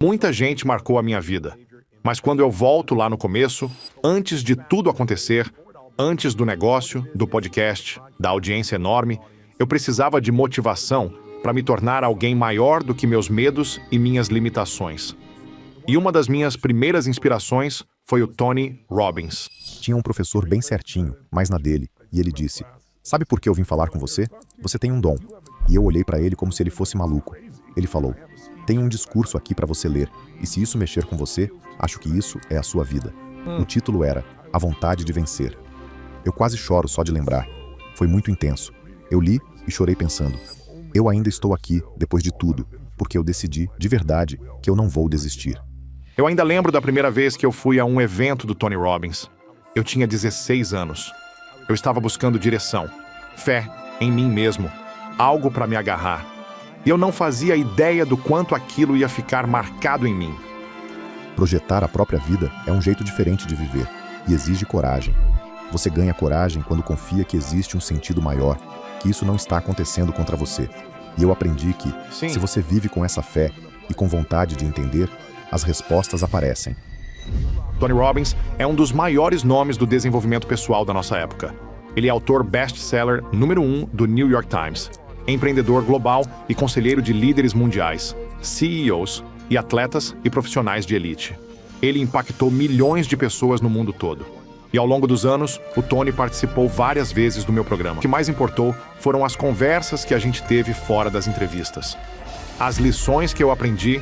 Muita gente marcou a minha vida. Mas quando eu volto lá no começo, antes de tudo acontecer, antes do negócio, do podcast, da audiência enorme, eu precisava de motivação para me tornar alguém maior do que meus medos e minhas limitações. E uma das minhas primeiras inspirações foi o Tony Robbins. Tinha um professor bem certinho, mais na dele, e ele disse: "Sabe por que eu vim falar com você? Você tem um dom." E eu olhei para ele como se ele fosse maluco. Ele falou: "Tenho um discurso aqui para você ler, e se isso mexer com você, acho que isso é a sua vida." O título era A Vontade de Vencer. Eu quase choro só de lembrar. Foi muito intenso. Eu li e chorei pensando: eu ainda estou aqui, depois de tudo, porque eu decidi, de verdade, que eu não vou desistir. Eu ainda lembro da primeira vez que eu fui a um evento do Tony Robbins. Eu tinha 16 anos. Eu estava buscando direção, fé em mim mesmo, algo para me agarrar. E eu não fazia ideia do quanto aquilo ia ficar marcado em mim. Projetar a própria vida é um jeito diferente de viver e exige coragem. Você ganha coragem quando confia que existe um sentido maior, que isso não está acontecendo contra você. E eu aprendi que, se você vive com essa fé e com vontade de entender, as respostas aparecem. Tony Robbins é um dos maiores nomes do desenvolvimento pessoal da nossa época. Ele é autor best-seller número 1 do New York Times, empreendedor global e conselheiro de líderes mundiais, CEOs e atletas e profissionais de elite. Ele impactou milhões de pessoas no mundo todo. E ao longo dos anos, o Tony participou várias vezes do meu programa. O que mais importou foram as conversas que a gente teve fora das entrevistas. As lições que eu aprendi,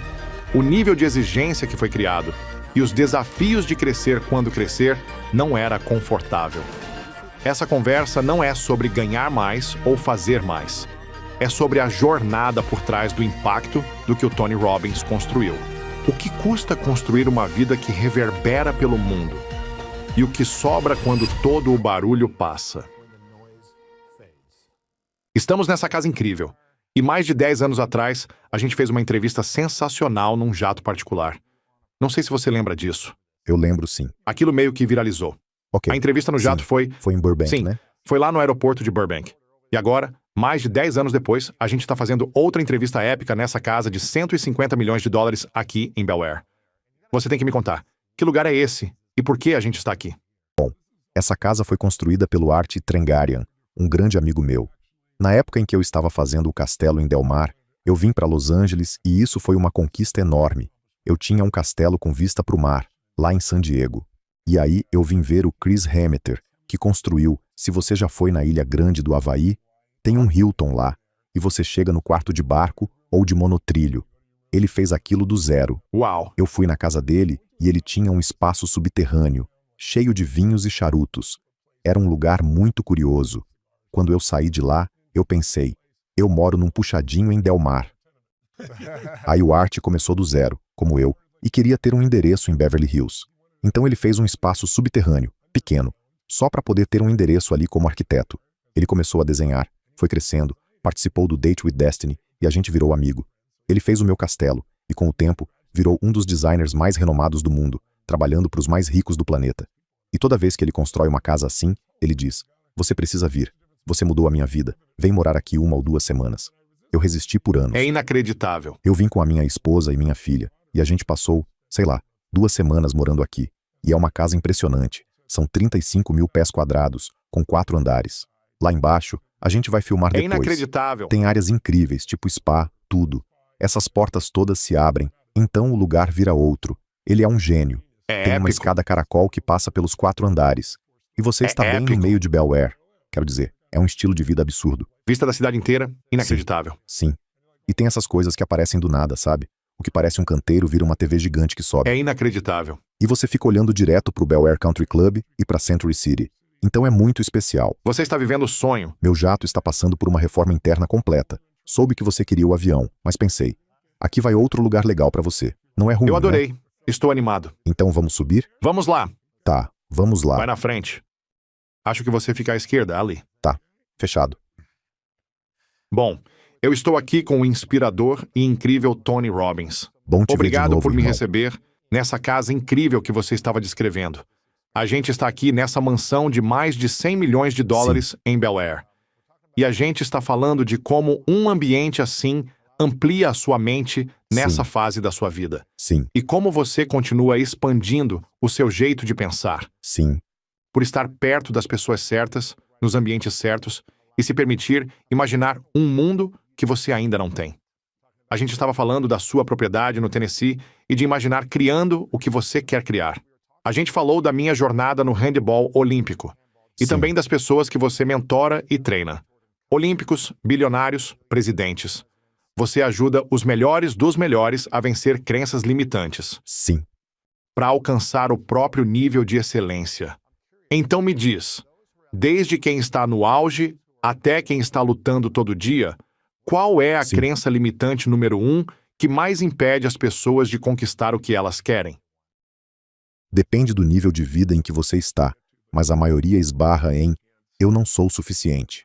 o nível de exigência que foi criado e os desafios de crescer quando crescer não era confortável. Essa conversa não é sobre ganhar mais ou fazer mais. É sobre a jornada por trás do impacto do que o Tony Robbins construiu. O que custa construir uma vida que reverbera pelo mundo? E o que sobra quando todo o barulho passa? Estamos nessa casa incrível. E mais de 10 anos atrás, a gente fez uma entrevista sensacional num jato particular. Não sei se você lembra disso. Eu lembro, sim. Aquilo meio que viralizou. Ok. A entrevista no jato foi... Foi em Burbank, Sim, né? foi lá no aeroporto de Burbank. E agora, mais de 10 anos depois, a gente está fazendo outra entrevista épica nessa casa de 150 milhões de dólares aqui em Bel Air. Você tem que me contar, que lugar é esse e por que a gente está aqui? Essa casa foi construída pelo Art Trengarian, um grande amigo meu. Na época em que eu estava fazendo o castelo em Del Mar, eu vim para Los Angeles e isso foi uma conquista enorme. Eu tinha um castelo com vista para o mar, lá em San Diego. E aí eu vim ver o Chris Hemeter, que construiu, se você já foi na Ilha Grande do Havaí, tem um Hilton lá, e você chega no quarto de barco ou de monotrilho. Ele fez aquilo do zero. Uau! Eu fui na casa dele e ele tinha um espaço subterrâneo, cheio de vinhos e charutos. Era um lugar muito curioso. Quando eu saí de lá, eu pensei, eu moro num puxadinho em Del Mar. Aí o Art começou do zero, como eu, e queria ter um endereço em Beverly Hills. Então ele fez um espaço subterrâneo, pequeno, só para poder ter um endereço ali como arquiteto. Ele começou a desenhar, foi crescendo, participou do Date with Destiny e a gente virou amigo. Ele fez o meu castelo e, com o tempo, virou um dos designers mais renomados do mundo, trabalhando para os mais ricos do planeta. E toda vez que ele constrói uma casa assim, ele diz: "Você precisa vir. Você mudou a minha vida. Vem morar aqui 1 ou 2 semanas." Eu resisti por anos. É inacreditável. Eu vim com a minha esposa e minha filha, e a gente passou, sei lá, 2 semanas morando aqui. E é uma casa impressionante. São 35 mil pés quadrados, com 4 andares. Lá embaixo, a gente vai filmar É depois. inacreditável. Tem áreas incríveis, tipo spa, tudo. Essas portas todas se abrem, então o lugar vira outro. Ele é um gênio. É Tem uma épico. escada caracol que passa pelos 4 andares. E você está bem épico. no meio de Bel Air. Quero dizer, é um estilo de vida absurdo. Vista da cidade inteira, inacreditável. Sim. E tem essas coisas que aparecem do nada, sabe? O que parece um canteiro vira uma TV gigante que sobe. É inacreditável. E você fica olhando direto pro Bel Air Country Club e pra Century City. Então é muito especial. Você está vivendo o sonho. Meu jato está passando por uma reforma interna completa. Soube que você queria o avião, mas pensei, aqui vai outro lugar legal pra você. Não é ruim, Eu né? adorei. Estou animado. Então vamos subir? Vamos lá. Tá, vamos lá. Vai na frente. Acho que você fica à esquerda, ali. Tá, fechado. Bom, eu estou aqui com o inspirador e incrível Tony Robbins. Bom te ver de Obrigado novo, por me irmão. receber nessa casa incrível que você estava descrevendo. A gente está aqui nessa mansão de mais de 100 milhões de dólares em Bel Air. E a gente está falando de como um ambiente assim amplia a sua mente nessa Sim. fase da sua vida? Sim, E como você continua expandindo o seu jeito de pensar? sim, Por estar perto das pessoas certas, nos ambientes certos e se permitir imaginar um mundo que você ainda não tem. A gente estava falando da sua propriedade no Tennessee e de imaginar criando o que você quer criar. A gente falou da minha jornada no handebol olímpico e sim, também das pessoas que você mentora e treina. Olímpicos, bilionários, presidentes. Você ajuda os melhores dos melhores a vencer crenças limitantes, sim. para alcançar o próprio nível de excelência. Então me diz, desde quem está no auge até quem está lutando todo dia, qual é a Sim. crença limitante número 1 que mais impede as pessoas de conquistar o que elas querem? Depende do nível de vida em que você está, mas a maioria esbarra em eu não sou suficiente.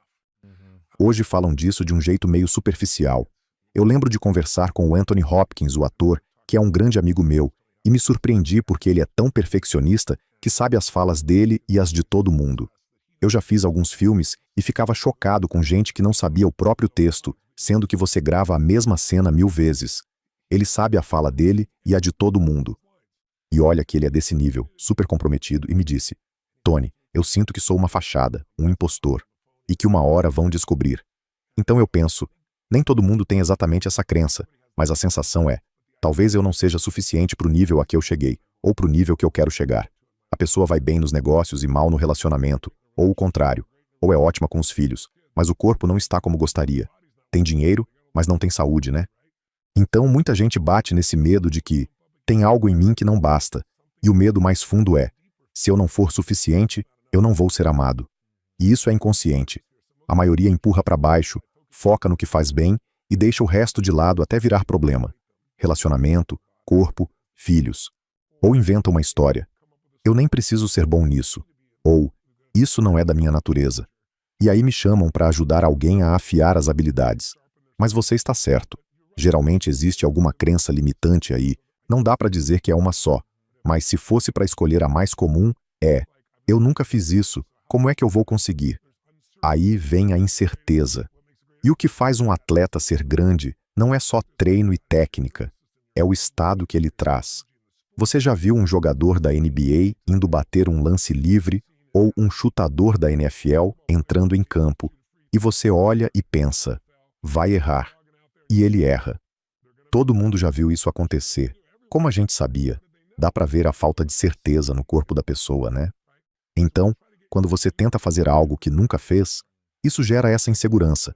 Hoje falam disso de um jeito meio superficial. Eu lembro de conversar com o Anthony Hopkins, o ator, que é um grande amigo meu, e me surpreendi porque ele é tão perfeccionista que sabe as falas dele e as de todo mundo. Eu já fiz alguns filmes e ficava chocado com gente que não sabia o próprio texto, sendo que você grava a mesma cena 1000 vezes. Ele sabe a fala dele e a de todo mundo. E olha que ele é desse nível, super comprometido, e me disse: Tony, eu sinto que sou uma fachada, um impostor, e que uma hora vão descobrir. Então eu penso, nem todo mundo tem exatamente essa crença, mas a sensação é, talvez eu não seja suficiente para o nível a que eu cheguei, ou para o nível que eu quero chegar. A pessoa vai bem nos negócios e mal no relacionamento, ou o contrário, ou é ótima com os filhos, mas o corpo não está como gostaria. Tem dinheiro, mas não tem saúde, né? Então muita gente bate nesse medo de que tem algo em mim que não basta, e o medo mais fundo é, se eu não for suficiente, eu não vou ser amado. E isso é inconsciente. A maioria empurra para baixo, foca no que faz bem e deixa o resto de lado até virar problema. Relacionamento, corpo, filhos. Ou inventa uma história. Eu nem preciso ser bom nisso. Ou, isso não é da minha natureza. E aí me chamam para ajudar alguém a afiar as habilidades. Mas você está certo. Geralmente existe alguma crença limitante aí. Não dá para dizer que é uma só. Mas se fosse para escolher a mais comum, eu nunca fiz isso, como é que eu vou conseguir? Aí vem a incerteza. E o que faz um atleta ser grande não é só treino e técnica, é o estado que ele traz. Você já viu um jogador da NBA indo bater um lance livre ou um chutador da NFL entrando em campo, e você olha e pensa, vai errar. E ele erra. Todo mundo já viu isso acontecer. Como a gente sabia? Dá para ver a falta de certeza no corpo da pessoa, né? Então, quando você tenta fazer algo que nunca fez, isso gera essa insegurança.